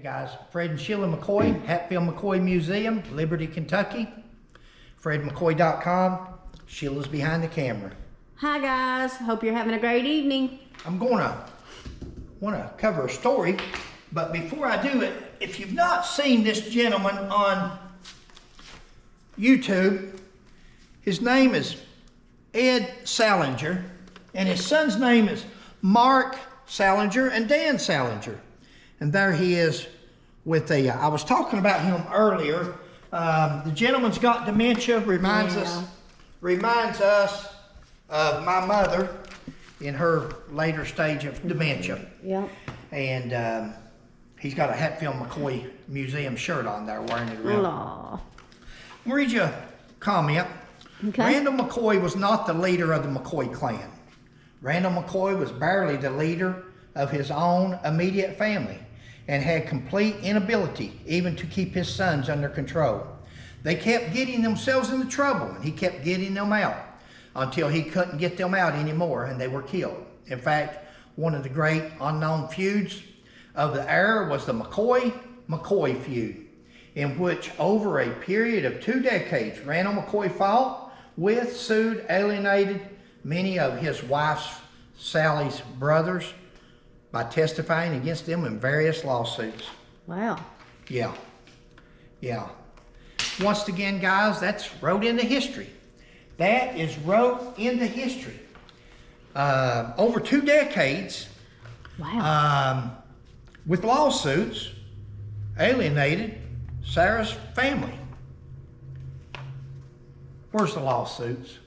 guys. Fred and Sheila McCoy, Hatfield McCoy Museum, Liberty, Kentucky. FredMcCoy.com. Sheila's behind the camera. Hi guys, hope you're having a great evening. I'm want to cover a story, but before I do it, if you've not seen this gentleman on YouTube, his name is Ed Salinger, and his son's name is Mark Salinger and Dan Salinger. And there he is with I was talking about him earlier. The gentleman's got dementia, reminds us of my mother in her later stage of dementia. Yep. And he's got a Hatfield McCoy Museum shirt on there wearing it around. Aww. I'll read you a comment. Okay. Randall McCoy was not the leader of the McCoy clan. Randall McCoy was barely the leader of his own immediate family and had complete inability even to keep his sons under control. They kept getting themselves into trouble, and he kept getting them out until he couldn't get them out anymore, and they were killed. In fact, one of the great unknown feuds of the era was the McCoy feud, in which over a period of 2 decades, Randall McCoy fought with, sued, alienated many of his wife Sally's brothers by testifying against them in various lawsuits. Wow. Yeah. Once again, guys, that's wrote into history. That is wrote into history. Over 2 decades, Wow. with lawsuits, alienated Sarah's family. Where's the lawsuits?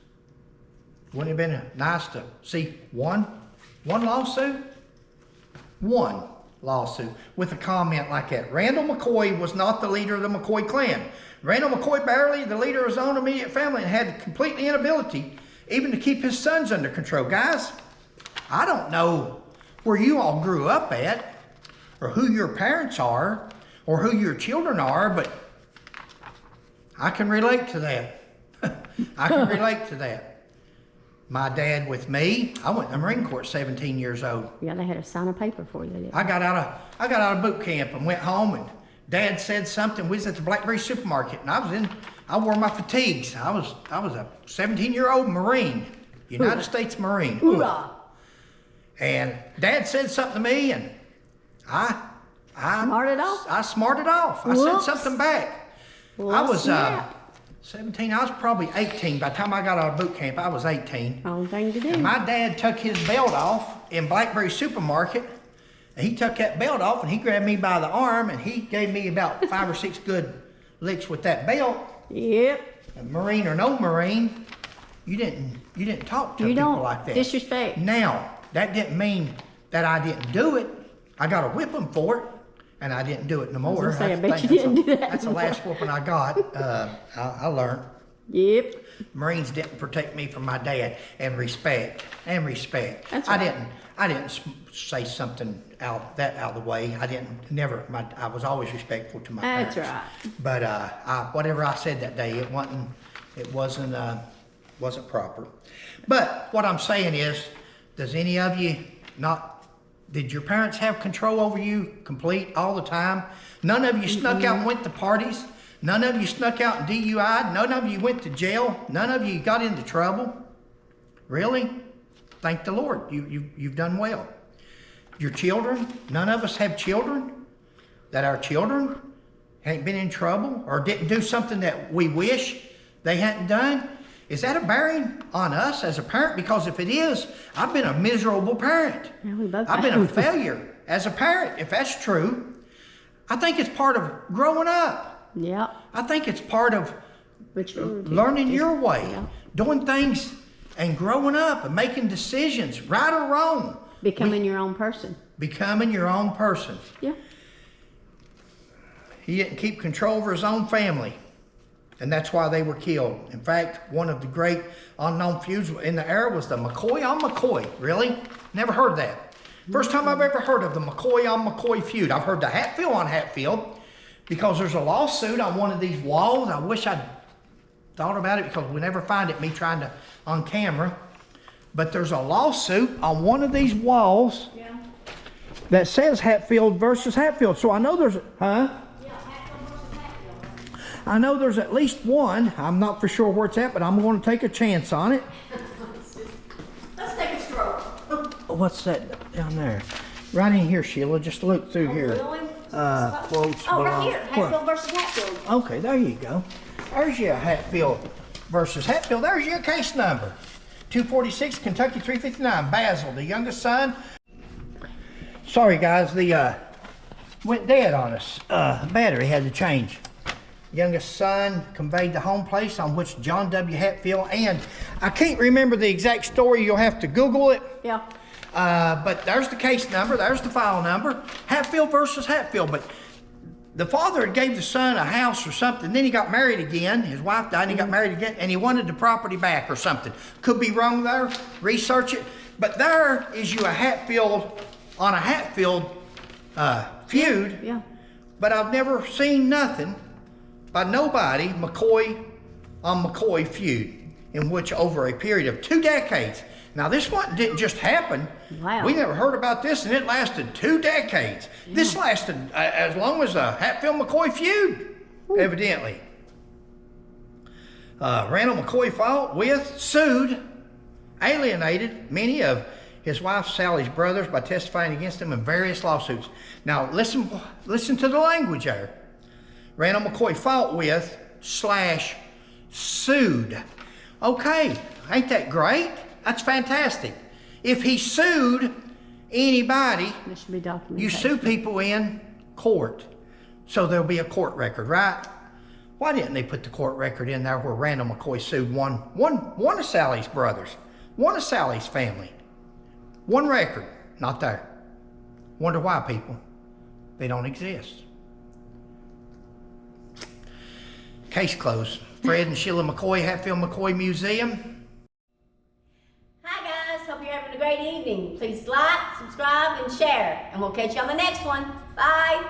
Wouldn't it have been nice to see one lawsuit? One lawsuit with a comment like that. Randall McCoy was not the leader of the McCoy clan. Randall McCoy barely the leader of his own immediate family and had complete inability even to keep his sons under control. Guys, I don't know where you all grew up at or who your parents are or who your children are, but I can relate to that. I can relate to that. My dad with me, I went to the Marine Corps at 17 years old. Yeah, they had to sign a paper for you. Didn't they? I got out of boot camp and went home, and Dad said something. We was at the Blackberry supermarket, and I wore my fatigues. I was a 17-year-old Marine, United States Marine. Hoorah. And Dad said something to me, and I Smarted off? I smarted off. I Whoops. said something back. Well, I was snap. 17. I was probably 18. By the time I got out of boot camp, I was 18. Wrong thing to do. And my dad took his belt off in Blackberry supermarket. And he took that belt off and he grabbed me by the arm and he gave me about 5 or 6 good licks with that belt. Yep. A Marine or no Marine, you didn't talk to people like that. Disrespect. Now, that didn't mean that I didn't do it. I got a whipping for it, and I didn't do it no more. I was gonna say, I bet you didn't do that That's the anymore. last whooping I got. I learned. Yep. Marines didn't protect me from my dad, and respect. That's I right. didn't say something out of the way. I was always respectful to my parents. That's right. But whatever I said that day, it wasn't proper. But what I'm saying is, does any of you did your parents have control over you complete all the time? None of you snuck out and went to parties. None of you snuck out and DUI'd. None of you went to jail. None of you got into trouble. Really? Thank the Lord. You've done well. Your children, none of us have children that our children ain't been in trouble or didn't do something that we wish they hadn't done. Is that a bearing on us as a parent? Because if it is, I've been a miserable parent. Yeah, we both I've been have. a failure as a parent, if that's true. I think it's part of growing up. Yep. I think it's part of Maturity. learning your way, Yeah. doing things and growing up and making decisions, right or wrong. Becoming your own person. Becoming your own person. Yeah. He didn't keep control over his own family. And that's why they were killed. In fact, one of the great unknown feuds in the era was the McCoy on McCoy. Really? Never heard that. First time I've ever heard of the McCoy on McCoy feud. I've heard the Hatfield on Hatfield because there's a lawsuit on one of these walls. I wish I'd thought about it because we never find it, me trying to on camera. But there's a lawsuit on one of these walls. Yeah. that says Hatfield versus Hatfield. So I know there's, huh? Yeah, Hatfield versus Hatfield. I know there's at least one. I'm not for sure where it's at, but I'm going to take a chance on it. Let's take a stroll. What's that down there? Right in here, Sheila. Just look through here. Really? Quotes. Oh, right below. here. Hatfield versus Hatfield. Okay, there you go. There's your Hatfield versus Hatfield. There's your case number. 246, Kentucky 359. Basil, the youngest son. Sorry, guys. The went dead on us. Battery had to change. Youngest son conveyed to home place on which John W. Hatfield, and I can't remember the exact story. You'll have to Google it. Yeah. But there's the case number. There's the file number. Hatfield versus Hatfield. But the father had gave the son a house or something. Then he got married again. His wife died and he got married again. And he wanted the property back or something. Could be wrong there. Research it. But there is you a Hatfield on a Hatfield feud. Yeah. But I've never seen nothing by nobody McCoy on McCoy feud in which over a period of 2 decades. Now this one didn't just happen. Wow. We never heard about this, and it lasted 2 decades. Yeah. This lasted as long as the Hatfield-McCoy feud, evidently. Randall McCoy fought with, sued, alienated many of his wife Sally's brothers by testifying against him in various lawsuits. Now listen to the language there. Randall McCoy fought with / sued. Okay, ain't that great? That's fantastic. If he sued anybody, There should be documentation. you sue people in court. So there'll be a court record, right? Why didn't they put the court record in there where Randall McCoy sued one of Sally's brothers, one of Sally's family? One record, not there. Wonder why, people. They don't exist. Case closed. Fred and Sheila McCoy, Hatfield McCoy Museum. Hi guys, hope you're having a great evening. Please like, subscribe, and share. And we'll catch you on the next one. Bye.